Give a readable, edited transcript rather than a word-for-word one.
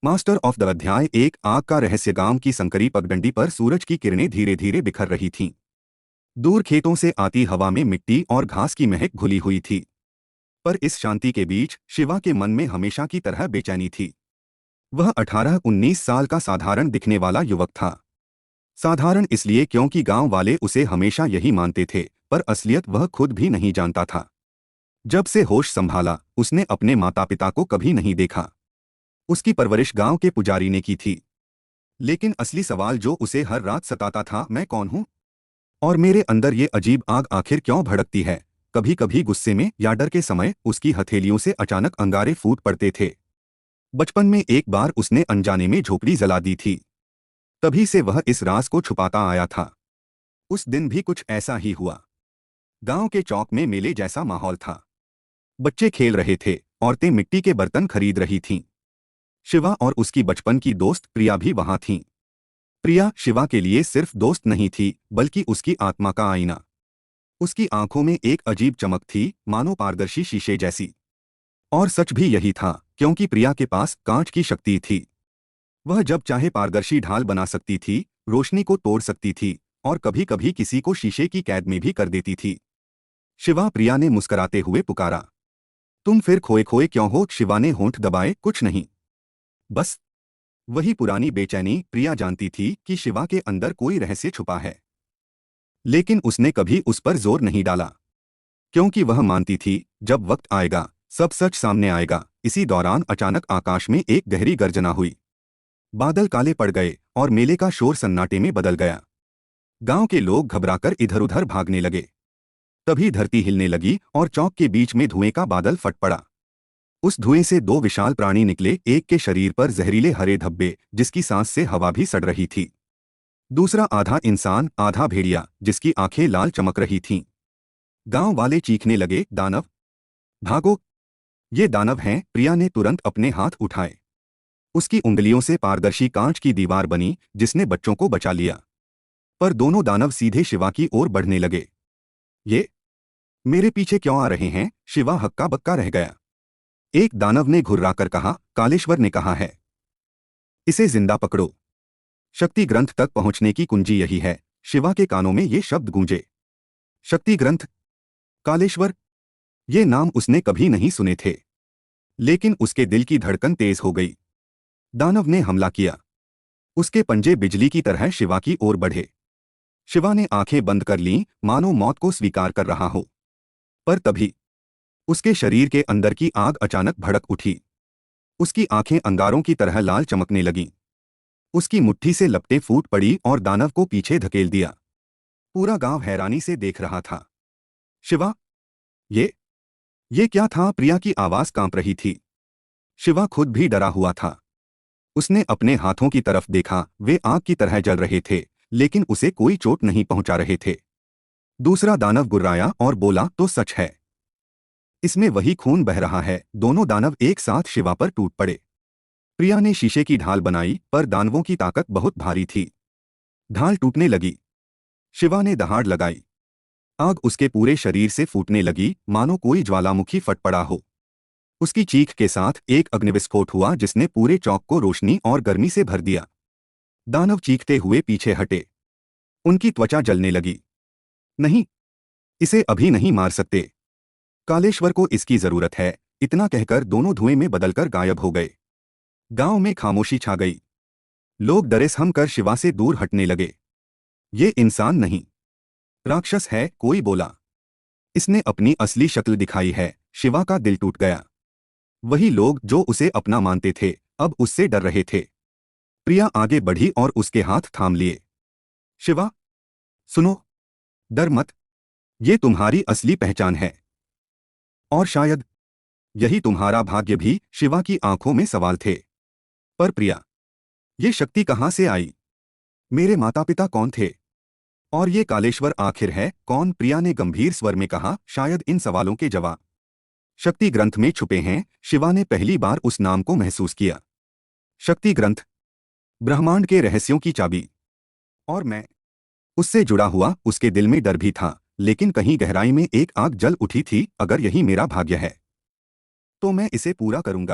Master of the अध्याय एक आग का रहस्य। गांव की संकरी पगडंडी पर सूरज की किरणें धीरे धीरे बिखर रही थीं। दूर खेतों से आती हवा में मिट्टी और घास की महक घुली हुई थी। पर इस शांति के बीच शिवा के मन में हमेशा की तरह बेचैनी थी। वह 18-19 साल का साधारण दिखने वाला युवक था। साधारण इसलिए क्योंकि गांव वाले उसे हमेशा यही मानते थे, पर असलियत वह खुद भी नहीं जानता था। जब से होश संभाला उसने अपने माता पिता को कभी नहीं देखा। उसकी परवरिश गांव के पुजारी ने की थी। लेकिन असली सवाल जो उसे हर रात सताता था, मैं कौन हूं? और मेरे अंदर ये अजीब आग आखिर क्यों भड़कती है? कभी कभी गुस्से में या डर के समय उसकी हथेलियों से अचानक अंगारे फूट पड़ते थे। बचपन में एक बार उसने अनजाने में झोपड़ी जला दी थी। तभी से वह इस राज को छुपाता आया था। उस दिन भी कुछ ऐसा ही हुआ। गांव के चौक में मेले जैसा माहौल था। बच्चे खेल रहे थे, औरतें मिट्टी के बर्तन खरीद रही थीं। शिवा और उसकी बचपन की दोस्त प्रिया भी वहां थीं। प्रिया शिवा के लिए सिर्फ दोस्त नहीं थी, बल्कि उसकी आत्मा का आईना। उसकी आंखों में एक अजीब चमक थी, मानो पारदर्शी शीशे जैसी। और सच भी यही था, क्योंकि प्रिया के पास कांच की शक्ति थी। वह जब चाहे पारदर्शी ढाल बना सकती थी, रोशनी को तोड़ सकती थी, और कभी कभी किसी को शीशे की कैद में भी कर देती थी। शिवा, प्रिया ने मुस्कुराते हुए पुकारा। तुम फिर खोए खोए क्यों हो? शिवा ने होंठ दबाए। कुछ नहीं, बस वही पुरानी बेचैनी। प्रिया जानती थी कि शिवा के अंदर कोई रहस्य छुपा है, लेकिन उसने कभी उस पर जोर नहीं डाला, क्योंकि वह मानती थी जब वक्त आएगा सब सच सामने आएगा। इसी दौरान अचानक आकाश में एक गहरी गर्जना हुई। बादल काले पड़ गए और मेले का शोर सन्नाटे में बदल गया। गांव के लोग घबराकर इधर उधर भागने लगे। तभी धरती हिलने लगी और चौक के बीच में धुएं का बादल फट पड़ा। उस धुएं से दो विशाल प्राणी निकले। एक के शरीर पर जहरीले हरे धब्बे, जिसकी सांस से हवा भी सड़ रही थी। दूसरा आधा इंसान आधा भेड़िया, जिसकी आंखें लाल चमक रही थीं। गांव वाले चीखने लगे, दानव! भागो, ये दानव हैं! प्रिया ने तुरंत अपने हाथ उठाए। उसकी उंगलियों से पारदर्शी कांच की दीवार बनी, जिसने बच्चों को बचा लिया। पर दोनों दानव सीधे शिवा की ओर बढ़ने लगे। ये मेरे पीछे क्यों आ रहे हैं? शिवा हक्का बक्का रह गया। एक दानव ने घुर्राकर कहा, कालेश्वर ने कहा है, इसे जिंदा पकड़ो। शक्ति ग्रंथ तक पहुंचने की कुंजी यही है। शिवा के कानों में ये शब्द गूंजे। शक्ति ग्रंथ, कालेश्वर, ये नाम उसने कभी नहीं सुने थे। लेकिन उसके दिल की धड़कन तेज हो गई। दानव ने हमला किया। उसके पंजे बिजली की तरह शिवा की ओर बढ़े। शिवा ने आंखें बंद कर लीं, मानो मौत को स्वीकार कर रहा हो। पर तभी उसके शरीर के अंदर की आग अचानक भड़क उठी। उसकी आंखें अंगारों की तरह लाल चमकने लगीं। उसकी मुट्ठी से लपटें फूट पड़ी और दानव को पीछे धकेल दिया। पूरा गांव हैरानी से देख रहा था। शिवा, ये क्या था? प्रिया की आवाज कांप रही थी। शिवा खुद भी डरा हुआ था। उसने अपने हाथों की तरफ देखा। वे आग की तरह जल रहे थे, लेकिन उसे कोई चोट नहीं पहुंचा रहे थे। दूसरा दानव गुर्राया और बोला, तो सच है, इसमें वही खून बह रहा है। दोनों दानव एक साथ शिवा पर टूट पड़े। प्रिया ने शीशे की ढाल बनाई, पर दानवों की ताकत बहुत भारी थी। ढाल टूटने लगी। शिवा ने दहाड़ लगाई। आग उसके पूरे शरीर से फूटने लगी, मानो कोई ज्वालामुखी फट पड़ा हो। उसकी चीख के साथ एक अग्निविस्फोट हुआ, जिसने पूरे चौक को रोशनी और गर्मी से भर दिया। दानव चीखते हुए पीछे हटे। उनकी त्वचा जलने लगी। नहीं, इसे अभी नहीं मार सकते। कालेश्वर को इसकी जरूरत है। इतना कहकर दोनों धुएं में बदलकर गायब हो गए। गांव में खामोशी छा गई। लोग डरे सहम कर शिवा से दूर हटने लगे। ये इंसान नहीं, राक्षस है, कोई बोला। इसने अपनी असली शक्ल दिखाई है। शिवा का दिल टूट गया। वही लोग जो उसे अपना मानते थे, अब उससे डर रहे थे। प्रिया आगे बढ़ी और उसके हाथ थाम लिए। शिवा, सुनो, डर मत। ये तुम्हारी असली पहचान है। और शायद यही तुम्हारा भाग्य भी। शिवा की आंखों में सवाल थे। पर प्रिया, ये शक्ति कहां से आई? मेरे माता पिता कौन थे? और ये कालेश्वर आखिर है कौन? प्रिया ने गंभीर स्वर में कहा, शायद इन सवालों के जवाब शक्ति ग्रंथ में छुपे हैं। शिवा ने पहली बार उस नाम को महसूस किया। शक्ति ग्रंथ, ब्रह्मांड के रहस्यों की चाबी। और मैं उससे जुड़ा हुआ। उसके दिल में डर भी था, लेकिन कहीं गहराई में एक आग जल उठी थी। अगर यही मेरा भाग्य है, तो मैं इसे पूरा करूंगा।